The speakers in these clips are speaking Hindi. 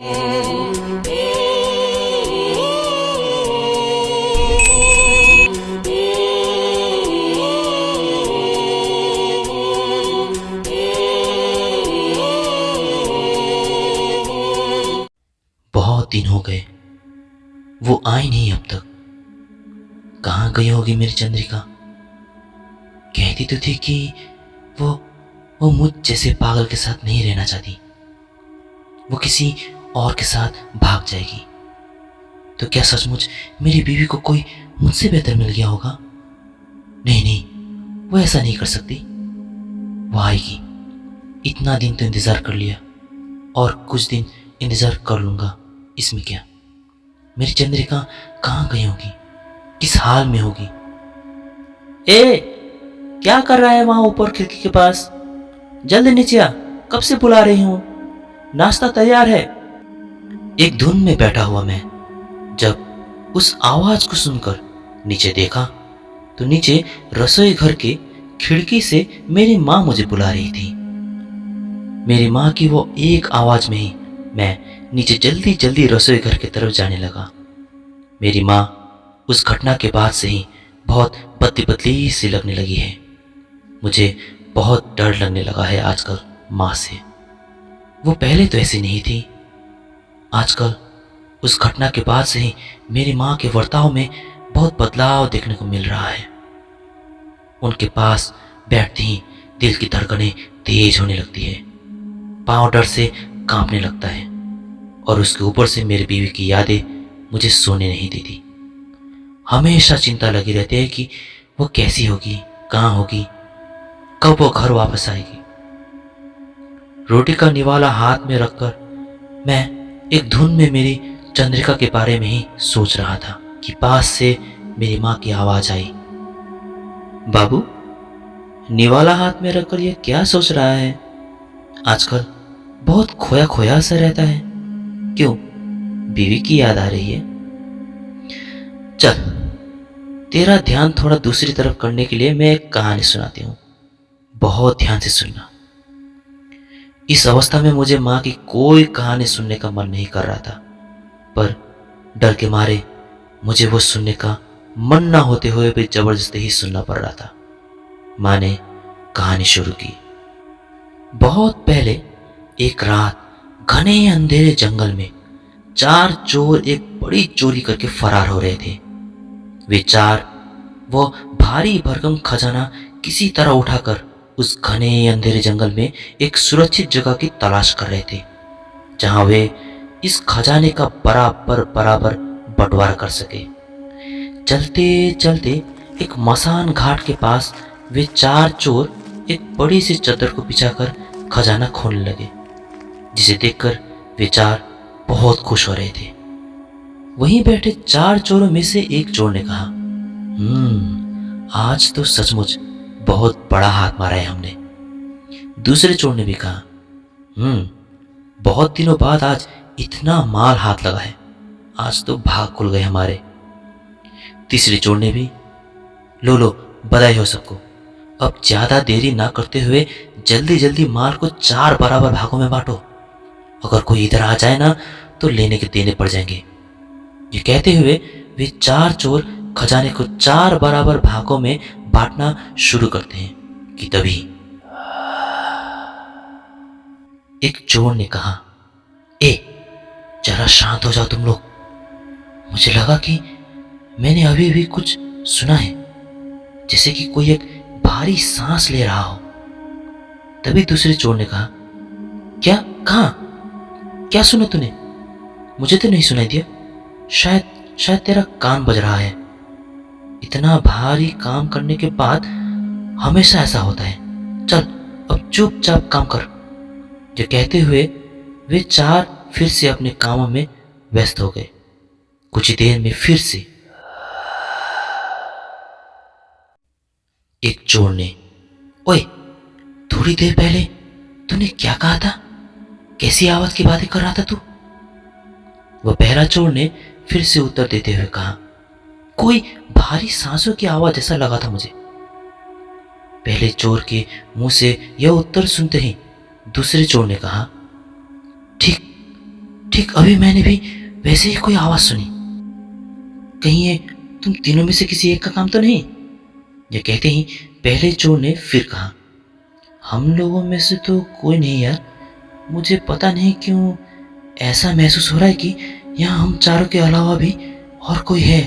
बहुत दिन हो गए, वो आई नहीं अब तक। कहाँ गई होगी मेरी चंद्रिका? कहती तो थी कि वो वो मुझ जैसे पागल के साथ नहीं रहना चाहती, वो किसी और के साथ भाग जाएगी। तो क्या सचमुच मेरी बीवी को कोई मुझसे बेहतर मिल गया होगा? नहीं नहीं, वो ऐसा नहीं कर सकती। वो आएगी। इतना दिन तो इंतज़ार कर लिया, और कुछ दिन इंतज़ार कर लूँगा, इसमें क्या। मेरी चंद्रिका कहाँ गई होगी, किस हाल में होगी? ए, क्या कर रहा है वहां ऊपर खिड़की के पास? जल्द नीचे आ, कब से बुला रही हूं। नाश्ता तैयार है। एक धुन में बैठा हुआ मैं जब उस आवाज को सुनकर नीचे देखा, तो नीचे रसोई घर के खिड़की से मेरी माँ मुझे बुला रही थी। मेरी माँ की वो एक आवाज में ही मैं नीचे जल्दी जल्दी रसोई घर की तरफ जाने लगा। मेरी माँ उस घटना के बाद से ही बहुत पतली पतली सी लगने लगी है। मुझे बहुत डर लगने लगा है आजकल माँ से। वो पहले तो ऐसी नहीं थी। आजकल उस घटना के बाद से ही मेरी माँ के बर्ताव में बहुत बदलाव देखने को मिल रहा है। उनके पास बैठते ही दिल की धड़कनें तेज होने लगती है, पाँव डर से कांपने लगता है, और उसके ऊपर से मेरी बीवी की यादें मुझे सोने नहीं देती। हमेशा चिंता लगी रहती है कि वो कैसी होगी, कहाँ होगी, कब वो घर वापस आएगी। रोटी का निवाला हाथ में रखकर मैं एक धुन में मेरी चंद्रिका के बारे में ही सोच रहा था कि पास से मेरी माँ की आवाज आई। बाबू, निवाला हाथ में रखकर ये क्या सोच रहा है? आजकल बहुत खोया खोया सा रहता है। क्यों, बीवी की याद आ रही है? चल, तेरा ध्यान थोड़ा दूसरी तरफ करने के लिए मैं एक कहानी सुनाती हूँ। बहुत ध्यान से सुनना। इस अवस्था में मुझे माँ की कोई कहानी सुनने का मन नहीं कर रहा था, पर डर के मारे मुझे वो सुनने का मन ना होते हुए भी जबरदस्ती ही सुनना पड़ रहा था। माँ ने कहानी शुरू की। बहुत पहले एक रात घने अंधेरे जंगल में 4 चोर एक बड़ी चोरी करके फरार हो रहे थे। वे चार वो भारी भरकम खजाना किसी तरह उठाकर उस घने अंधेरे जंगल में एक सुरक्षित जगह की तलाश कर रहे थे, जहां वे इस खजाने का बराबर बराबर बंटवारा कर सके। चलते चलते एक मसान घाट के पास वे 4 चोर एक बड़ी सी चद्दर को बिछाकर खजाना खोलने लगे, जिसे देखकर वे चार बहुत खुश हो रहे थे। वहीं बैठे 4 चोरों में से एक चोर ने कहा, आज तो सचमुच बहुत बड़ा हाथ मारा है हमने। दूसरे चोर ने भी कहा, बहुत दिनों बाद आज इतना माल हाथ लगा है, आज तो भाग खुल गए हमारे। तीसरे चोर ने भी, लो बधाई हो सबको, अब ज्यादा देरी ना करते हुए जल्दी जल्दी माल को 4 बराबर भागों में बांटो, अगर कोई इधर आ जाए ना तो लेने के देने पड़ जाएंगे। ये कहते हुए वे 4 चोर खजाने को 4 बराबर भागों में बांटना शुरू करते हैं कि तभी एक चोर ने कहा, जरा शांत हो जाओ तुम लोग। मुझे लगा कि मैंने अभी भी कुछ सुना है, जैसे कि कोई एक भारी सांस ले रहा हो। तभी दूसरे चोर ने कहा, क्या, कहाँ, क्या सुना तूने? मुझे तो नहीं सुनाई दिया। शायद तेरा कान बज रहा है। इतना भारी काम करने के बाद हमेशा ऐसा होता है। चल अब चुपचाप काम कर। ये कहते हुए वे 4 फिर से अपने कामों में व्यस्त हो गए। कुछ ही देर में फिर से एक चोर ने, ओए, थोड़ी देर पहले तूने क्या कहा था? कैसी आवाज की बातें कर रहा था तू? वह पहला चोर ने फिर से उत्तर देते हुए कहा, कोई भारी सांसों की आवाज ऐसा लगा था मुझे। पहले चोर के मुंह से यह उत्तर सुनते ही दूसरे चोर ने कहा, ठीक ठीक अभी मैंने भी वैसे ही कोई आवाज सुनी। कहीं ये तुम तीनों में से किसी एक का काम तो नहीं? ये कहते ही पहले चोर ने फिर कहा, हम लोगों में से तो कोई नहीं यार। मुझे पता नहीं क्यों ऐसा महसूस हो रहा है कि यहाँ हम चारों के अलावा भी और कोई है।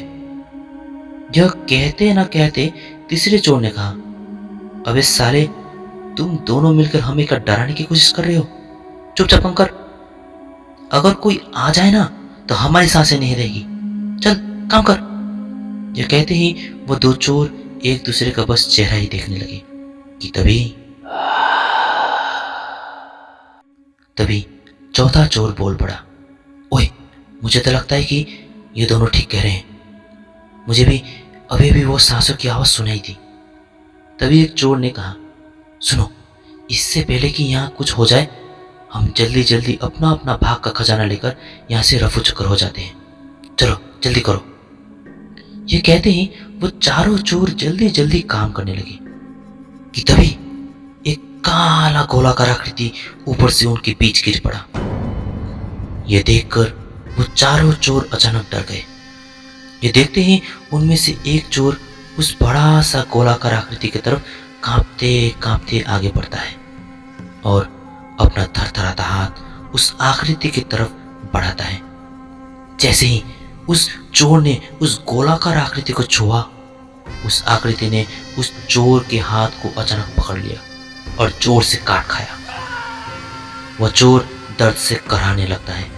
यह कहते ना कहते तीसरे चोर ने कहा, अबे साले, तुम दोनों मिलकर हमें क्या डराने की कोशिश कर रहे हो? चुपचाप काम कर। अगर कोई आ जाए ना तो हमारी सांसें नहीं रहेगी। चल काम कर। यह कहते ही वो दो चोर एक दूसरे का बस चेहरा ही देखने लगे कि तभी चौथा चोर बोल पड़ा, ओए, मुझे तो लगता है कि ये दोनों ठीक कह रहे हैं। मुझे भी अभी भी वो सांसों की आवाज सुनाई थी। तभी एक चोर ने कहा, सुनो, इससे पहले कि यहाँ कुछ हो जाए, हम जल्दी जल्दी अपना अपना भाग का खजाना लेकर यहाँ से रफू चक्कर हो जाते हैं। चलो जल्दी करो। ये कहते ही वो चारों चोर जल्दी जल्दी काम करने लगे कि तभी एक काला गोलाकार आकृति ऊपर से उनके बीच गिर पड़ा। यह देखकर वो चारों चोर अचानक डर गए। ये देखते ही उनमें से एक चोर उस बड़ा सा गोलाकार आकृति की तरफ कांपते कांपते आगे बढ़ता है और अपना थरथराता हाथ उस आकृति की तरफ बढ़ाता है। जैसे ही उस चोर ने उस गोलाकार आकृति को छुआ, उस आकृति ने उस चोर के हाथ को अचानक पकड़ लिया और जोर से काट खाया। वह चोर दर्द से कराहने लगता है।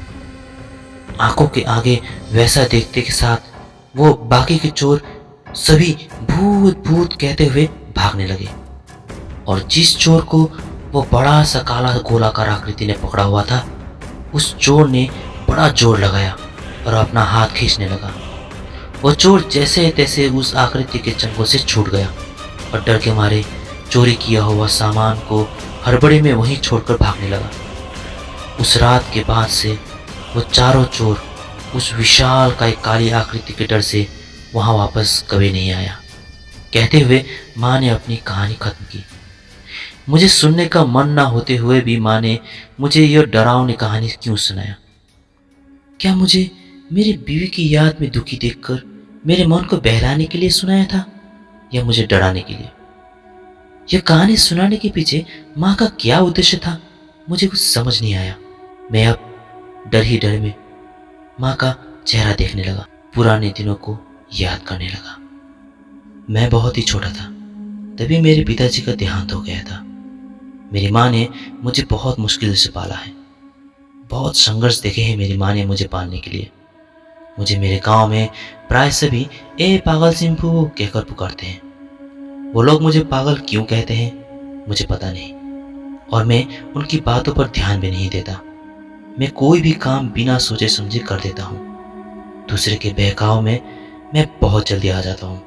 आंखों के आगे वैसा देखते के साथ वो बाकी के चोर सभी भूत भूत कहते हुए भागने लगे और जिस चोर को वो बड़ा सा काला गोलाकार आकृति ने पकड़ा हुआ था, उस चोर ने बड़ा जोर लगाया और अपना हाथ खींचने लगा। वो चोर जैसे तैसे उस आकृति के चंगुल से छूट गया और डर के मारे चोरी किया हुआ सामान को हड़बड़ी में वहीं छोड़कर भागने लगा। उस रात के बाद से वो चारों चोर उस विशाल काय काली आकृति के डर से वहां वापस कभी नहीं आया। कहते हुए माँ ने अपनी कहानी खत्म की। मुझे सुनने का मन ना होते हुए भी माँ ने मुझे यह डरावनी कहानी क्यों सुनाया? क्या मुझे मेरी बीवी की याद में दुखी देखकर मेरे मन को बहलाने के लिए सुनाया था या मुझे डराने के लिए? यह कहानी सुनाने के पीछे माँ का क्या उद्देश्य था, मुझे कुछ समझ नहीं आया। मैं अब डर ही डर में माँ का चेहरा देखने लगा, पुराने दिनों को याद करने लगा। मैं बहुत ही छोटा था, तभी मेरे पिताजी का देहांत हो गया था। मेरी माँ ने मुझे बहुत मुश्किल से पाला है। बहुत संघर्ष देखे हैं मेरी माँ ने मुझे पालने के लिए। मुझे मेरे गांव में प्राय सभी ए पागल सिंपू कहकर पुकारते हैं। वो लोग मुझे पागल क्यों कहते हैं मुझे पता नहीं, और मैं उनकी बातों पर ध्यान भी नहीं देता। मैं कोई भी काम बिना सोचे समझे कर देता हूँ। दूसरे के बहकाव में मैं बहुत जल्दी आ जाता हूँ।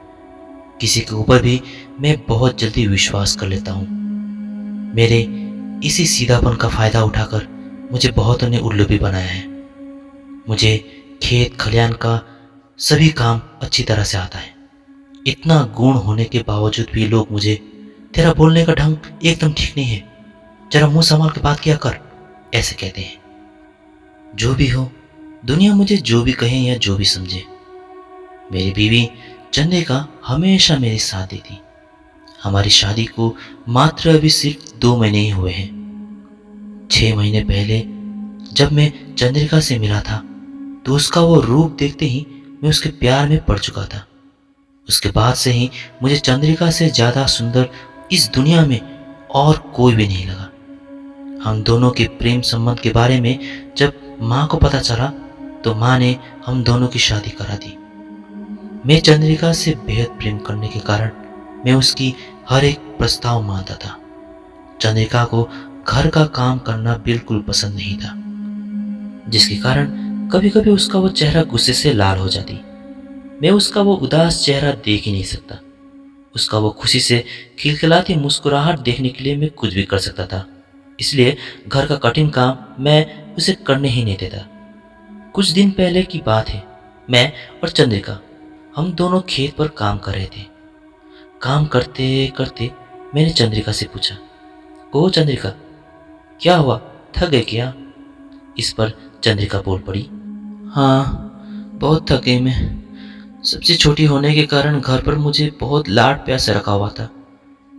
किसी के ऊपर भी मैं बहुत जल्दी विश्वास कर लेता हूँ। मेरे इसी सीधापन का फायदा उठाकर मुझे बहुतों ने उल्लू भी बनाया है। मुझे खेत खलियान का सभी काम अच्छी तरह से आता है। इतना गुण होने के बावजूद भी लोग मुझे, तेरा बोलने का ढंग एकदम ठीक नहीं है, जरा मुंह संभाल के बात किया कर, ऐसे कहते हैं। जो भी हो, दुनिया मुझे जो भी कहे या जो भी समझे, मेरी बीवी चंद्रिका हमेशा मेरे साथ देती। हमारी शादी को मात्र अभी सिर्फ 2 महीने ही हुए हैं। 6 महीने पहले जब मैं चंद्रिका से मिला था तो उसका वो रूप देखते ही मैं उसके प्यार में पड़ चुका था। उसके बाद से ही मुझे चंद्रिका से ज्यादा सुंदर इस दुनिया में और कोई भी नहीं लगा। हम दोनों के प्रेम संबंध के बारे में जब माँ को पता चला तो माँ ने हम दोनों की शादी करा दी। मैं चंद्रिका से बेहद प्रेम करने के कारण मैं उसकी हर एक प्रस्ताव मानता था। चंद्रिका को घर का काम करना बिल्कुल पसंद नहीं था, जिसके कारण कभी कभी उसका वो चेहरा गुस्से से लाल हो जाती। मैं उसका वो उदास चेहरा देख ही नहीं सकता। उसका वो खुशी से खिलखिलाती मुस्कुराहट देखने के लिए मैं कुछ भी कर सकता था। इसलिए घर का कठिन काम मैं उसे करने ही नहीं देता। कुछ दिन पहले की बात है, मैं और चंद्रिका हम दोनों खेत पर काम कर रहे थे। काम करते करते मैंने चंद्रिका से पूछा, ओ चंद्रिका, क्या हुआ, थक गए क्या? इस पर चंद्रिका बोल पड़ी। हाँ, बहुत थक गई मैं। सबसे छोटी होने के कारण घर पर मुझे बहुत लाड प्यार से रखा हुआ था।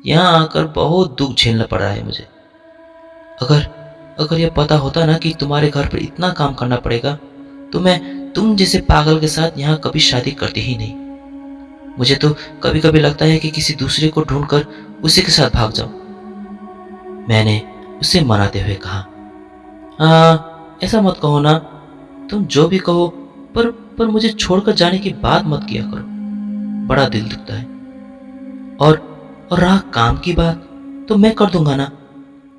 यहाँ आकर बहुत दुख झेलना पड़ रहा है मुझे। अगर अगर यह पता होता ना कि तुम्हारे घर पर इतना काम करना पड़ेगा, तो मैं तुम जैसे पागल के साथ यहाँ कभी शादी करती ही नहीं। मुझे तो कभी कभी लगता है कि किसी दूसरे को ढूंढकर उसी के साथ भाग जाऊं। मैंने उसे मनाते हुए कहा, हाँ, ऐसा मत कहो ना। तुम जो भी कहो, पर मुझे छोड़कर जाने की बात मत किया करो। बड़ा दिल दुखता है। और और रहा काम की बात, तो मैं कर दूंगा ना।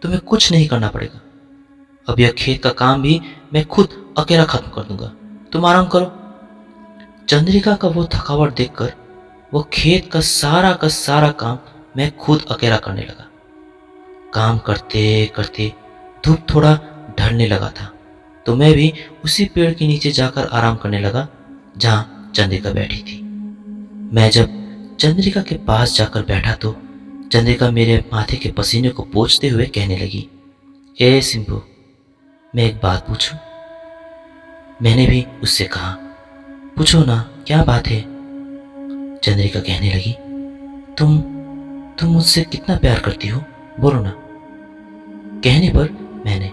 तुम्हें कुछ नहीं करना पड़ेगा। अब यह खेत का काम भी मैं खुद अकेला खत्म कर दूंगा। तुम आराम करो। चंद्रिका का वो थकावट देखकर वो खेत का सारा काम मैं खुद अकेला करने लगा। काम करते करते धूप थोड़ा ढलने लगा था, तो मैं भी उसी पेड़ के नीचे जाकर आराम करने लगा जहां चंद्रिका बैठी थी। मैं जब चंद्रिका के पास जाकर बैठा तो चंद्रिका मेरे माथे के पसीने को पोंछते हुए कहने लगी, ए सिंपू, मैं एक बात पूछूं? मैंने भी उससे कहा, पूछो ना, क्या बात है? चंद्रिका कहने लगी, तुम मुझसे कितना प्यार करती हो, बोलो ना। कहने पर मैंने,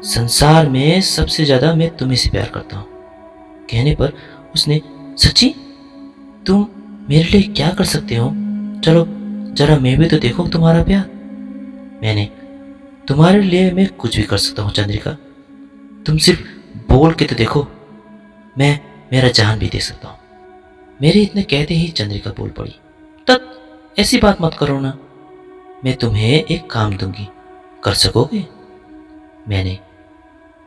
संसार में सबसे ज्यादा मैं तुम्हीं से प्यार करता हूं। कहने पर उसने, सच्ची? तुम मेरे लिए क्या कर सकते हो? चलो जरा मैं भी तो देखूं तुम्हारा प्यार। मैंने, तुम्हारे लिए मैं कुछ भी कर सकता हूं चंद्रिका। तुम सिर्फ बोल के तो देखो, मैं मेरा जान भी दे सकता हूं। मेरे इतने कहते ही चंद्रिका बोल पड़ी, तब ऐसी बात मत करो ना। मैं तुम्हें एक काम दूंगी, कर सकोगे? मैंने,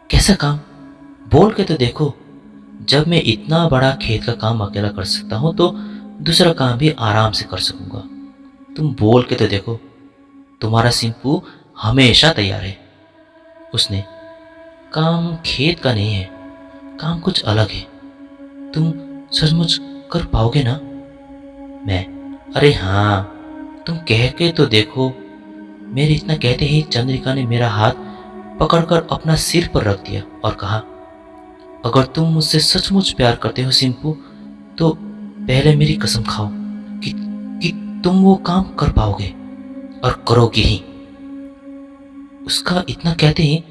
कैसा काम? बोल के तो देखो। जब मैं इतना बड़ा खेत का काम अकेला कर सकता हूं, तो दूसरा काम भी आराम से कर सकूंगा। तुम बोल के तो देखो। तुम्हारा सिंपू हमेशा तैयार है। उसने, काम खेत का नहीं है, काम कुछ अलग है। तुम सचमुच कर पाओगे ना? मैं, अरे हाँ, तुम कह के तो देखो। मेरे इतना कहते ही चंद्रिका ने मेरा हाथ पकड़कर अपना सिर पर रख दिया और कहा, अगर तुम मुझसे सचमुच प्यार करते हो सिंपू, तो पहले मेरी कसम खाओ कि तुम वो काम कर पाओगे और करोगे ही। उसका इतना कहते ही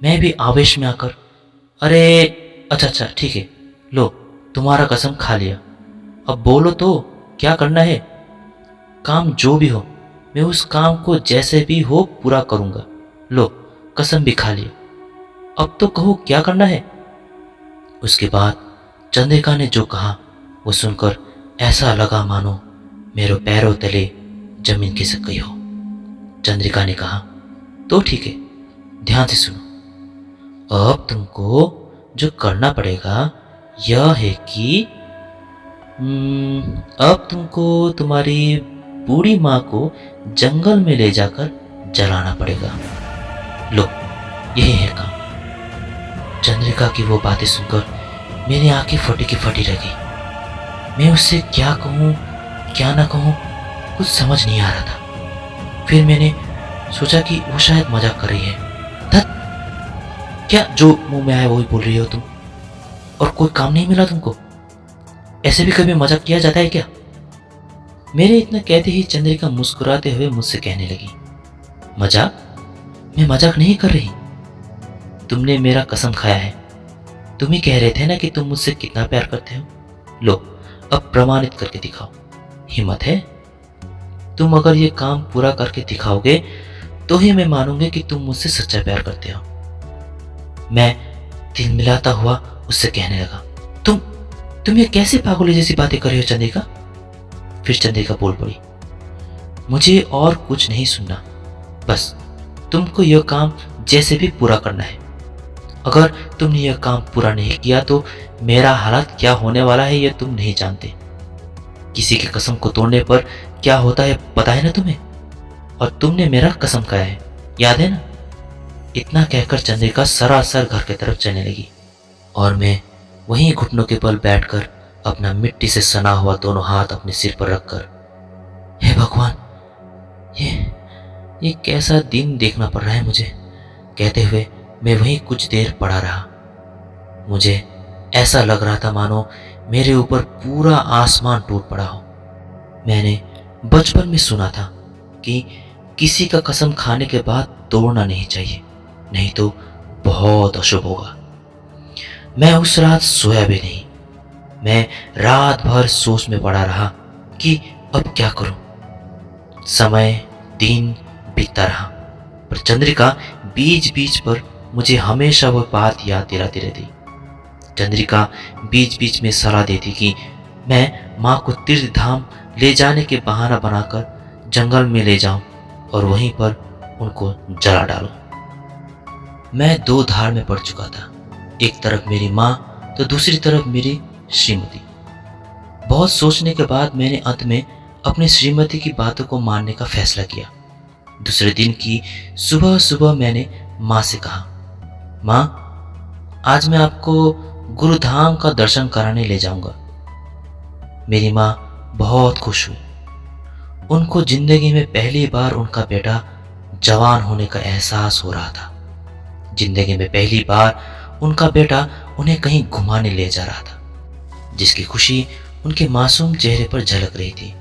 मैं भी आवेश में आकर, अरे अच्छा ठीक है, लो तुम्हारा कसम खा लिया। अब बोलो तो, क्या करना है? काम जो भी हो, मैं उस काम को जैसे भी हो पूरा करूंगा। लो कसम भी खा लिया। अब तो कहो क्या करना है? उसके बाद चंद्रिका ने जो कहा वो सुनकर ऐसा लगा मानो मेरे पैरों तले जमीन खिसक गई हो। चंद्रिका ने कहा, तो ठीक है, ध्यान से सुनो। अब तुमको जो करना पड़ेगा यह है कि अब तुमको तुम्हारी बूढ़ी माँ को जंगल में ले जाकर जलाना पड़ेगा। लो यही है काम। चंद्रिका की वो बातें सुनकर मेरी आंखें फटी की फटी रह गई। मैं उससे क्या कहूँ क्या ना कहूँ, कुछ समझ नहीं आ रहा था। फिर मैंने सोचा कि वो शायद मजाक कर रही है। धत, क्या जो मुंह में आया वही बोल रही हो तुम? और कोई काम नहीं मिला तुमको? ऐसे भी कभी मजाक किया जाता है क्या? मेरे इतना कहते ही चंद्रिका मुस्कुराते हुए मुझसे कहने लगी, मजाक? मैं मजाक नहीं कर रही। तुमने मेरा कसम खाया है। तुम ही कह रहे थे ना कि तुम मुझसे कितना प्यार करते हो। लो अब प्रमाणित करके दिखाओ। हिम्मत है? तुम अगर ये काम पूरा करके दिखाओगे तो ही मैं मानूंगी कि तुम मुझसे सच्चा प्यार करते हो। मैं दिल मिलाता हुआ उससे कहने लगा, तुम ये कैसे पागलों जैसी बातें कर रही हो चंद्रिका? फिर चंद्रिका बोल पड़ी, मुझे और कुछ नहीं सुनना, बस तुमको यह काम जैसे भी पूरा करना है। अगर तुमने यह काम पूरा नहीं किया तो मेरा हालत क्या होने वाला है यह तुम नहीं जानते। किसी की कसम को तोड़ने पर क्या होता है पता है ना तुम्हें? और तुमने मेरा कसम खाया है, याद है ना? इतना कहकर चंद्रिका सरासर घर की तरफ चलने लगी और मैं वहीं घुटनों के बल बैठकर अपना मिट्टी से सना हुआ दोनों हाथ अपने सिर पर रखकर, हे भगवान, ये कैसा दिन देखना पड़ रहा है मुझे, कहते हुए मैं वहीं कुछ देर पड़ा रहा। मुझे ऐसा लग रहा था मानो मेरे ऊपर पूरा आसमान टूट पड़ा हो। मैंने बचपन में सुना था कि किसी का कसम खाने के बाद तोड़ना नहीं चाहिए, नहीं तो बहुत अशुभ होगा। मैं उस रात सोया भी नहीं। मैं रात भर सोच में पड़ा रहा कि अब क्या करूं। समय दिन बीतता रहा, पर चंद्रिका बीच बीच पर मुझे हमेशा वह बात याद दिलाती रहती। चंद्रिका बीच बीच में सलाह देती कि मैं माँ को तीर्थ धाम ले जाने के बहाना बनाकर जंगल में ले जाऊं और वहीं पर उनको जला डालूं। मैं दो धार में पड़ चुका था, एक तरफ मेरी माँ तो दूसरी तरफ मेरी श्रीमती। बहुत सोचने के बाद मैंने अंत में अपनी श्रीमती की बातों को मानने का फैसला किया। दूसरे दिन की सुबह सुबह मैंने माँ से कहा, माँ, आज मैं आपको गुरुधाम का दर्शन कराने ले जाऊंगा। मेरी माँ बहुत खुश हुई। उनको जिंदगी में पहली बार उनका बेटा जवान होने का एहसास हो रहा था। जिंदगी में पहली बार उनका बेटा उन्हें कहीं घुमाने ले जा रहा था, जिसकी खुशी उनके मासूम चेहरे पर झलक रही थी।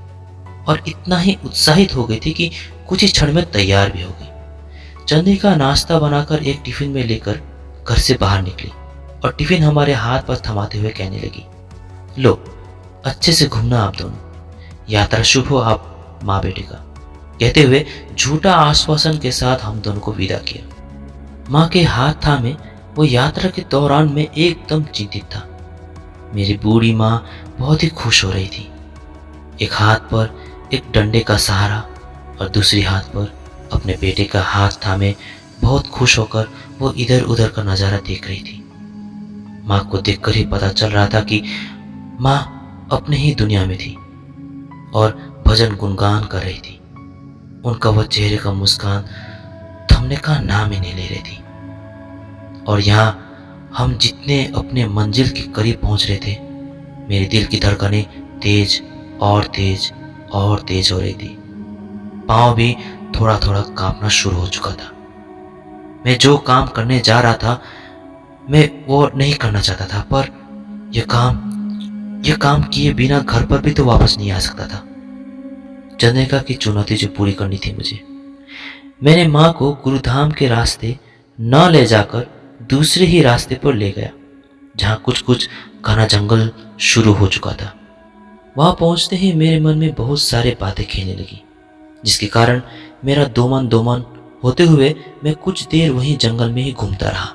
और इतना ही उत्साहित हो गई थी कि कुछ ही क्षण में तैयार भी हो गई। चंद्रिका नाश्ता बनाकर एक टिफिन में लेकर घर से बाहर निकली और टिफिन हमारे हाथ पर थमाते हुए कहने लगी, लो, अच्छे से घूमना आप दोनों, यात्रा शुभ हो आप माँ बेटे का। कहते हुए झूठा आश्वासन के साथ हम दोनों को विदा किया। माँ के हाथ थामे वो यात्रा के दौरान मैं एकदम चिंतित था। मेरी बूढ़ी माँ बहुत ही खुश हो रही थी। एक हाथ पर एक डंडे का सहारा और दूसरी हाथ पर अपने बेटे का हाथ थामे बहुत खुश होकर वो इधर उधर का नजारा देख रही थी। माँ को देखकर ही पता चल रहा था कि माँ अपने ही दुनिया में थी और भजन गुनगान कर रही थी। उनका वह चेहरे का मुस्कान थमने का नाम ही नहीं ले रही थी। और यहाँ हम जितने अपने मंजिल के करीब पहुंच रहे थे, मेरे दिल की धड़कनें तेज और तेज और तेज हो रही थी। पाँव भी थोड़ा थोड़ा कांपना शुरू हो चुका था। मैं जो काम करने जा रहा था मैं वो नहीं करना चाहता था, पर यह काम किए बिना घर पर भी तो वापस नहीं आ सकता था। चंद्रिका की चुनौती जो पूरी करनी थी मुझे। मैंने माँ को गुरुधाम के रास्ते न ले जाकर दूसरे ही रास्ते पर ले गया, जहाँ कुछ कुछ घना जंगल शुरू हो चुका था। वहां पहुंचते ही मेरे मन में बहुत सारे बातें खेलने लगी, जिसके कारण मेरा दो मन होते हुए मैं कुछ देर वहीं जंगल में ही घूमता रहा।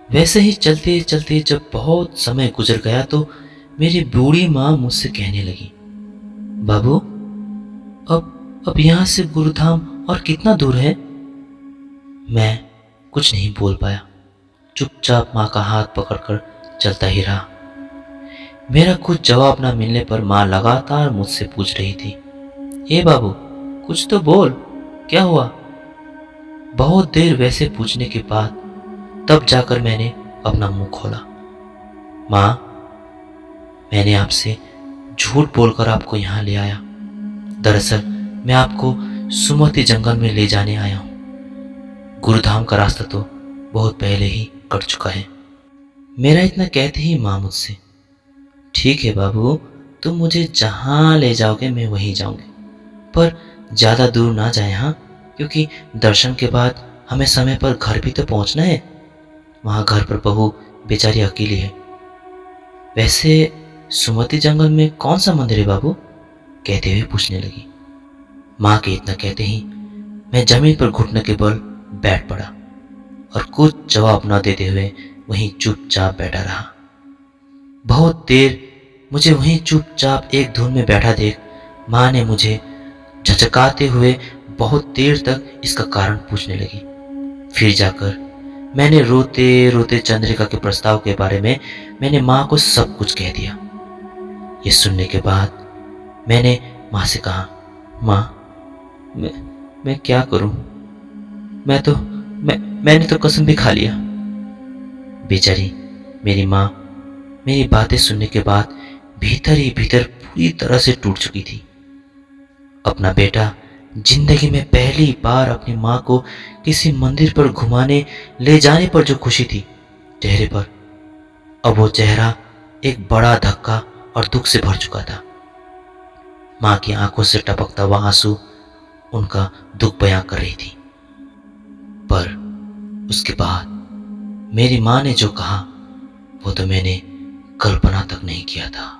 वैसे ही चलते चलते जब बहुत समय गुजर गया तो मेरी बूढ़ी माँ मुझसे कहने लगी, बाबू, अब यहाँ से गुरुधाम और कितना दूर है? मैं कुछ नहीं बोल पाया, चुपचाप माँ का हाथ पकड़कर चलता ही रहा। मेरा कुछ जवाब न मिलने पर माँ लगातार मुझसे पूछ रही थी, ए बाबू, कुछ तो बोल, क्या हुआ? बहुत देर वैसे पूछने के बाद तब जाकर मैंने अपना मुंह खोला, माँ, मैंने आपसे झूठ बोलकर आपको यहाँ ले आया। दरअसल मैं आपको सुमति जंगल में ले जाने आया हूँ। गुरुधाम का रास्ता तो बहुत पहले ही कट चुका है। मेरा इतना कहते ही माँ मुझसे, ठीक है बाबू, तुम मुझे जहाँ ले जाओगे मैं वहीं जाऊंगी, पर ज़्यादा दूर ना जाए, हाँ, क्योंकि दर्शन के बाद हमें समय पर घर भी तो पहुँचना है। वहाँ घर पर बहू बेचारी अकेली है। वैसे सुमति जंगल में कौन सा मंदिर है बाबू? कहते हुए पूछने लगी। माँ के इतना कहते ही मैं जमीन पर घुटने के बल बैठ पड़ा और कुछ जवाब न देते हुए वहीं चुपचाप बैठा रहा। बहुत देर मुझे वहीं चुपचाप एक धुन में बैठा देख माँ ने मुझे झचकाते हुए बहुत देर तक इसका कारण पूछने लगी। फिर जाकर मैंने रोते रोते चंद्रिका के प्रस्ताव के बारे में मैंने माँ को सब कुछ कह दिया। ये सुनने के बाद मैंने माँ से कहा, माँ, मैं क्या करूं? मैंने तो कसम भी खा लिया। बेचारी मेरी माँ मेरी बातें सुनने के बाद भीतर ही भीतर पूरी तरह से टूट चुकी थी। अपना बेटा जिंदगी में पहली बार अपनी माँ को किसी मंदिर पर घुमाने ले जाने पर जो खुशी थी चेहरे पर, अब वो चेहरा एक बड़ा धक्का और दुख से भर चुका था। माँ की आंखों से टपकता हुआ आंसू उनका दुख बयां कर रही थी। पर उसके बाद मेरी माँ ने जो कहा वो तो मैंने कल्पना तक नहीं किया था।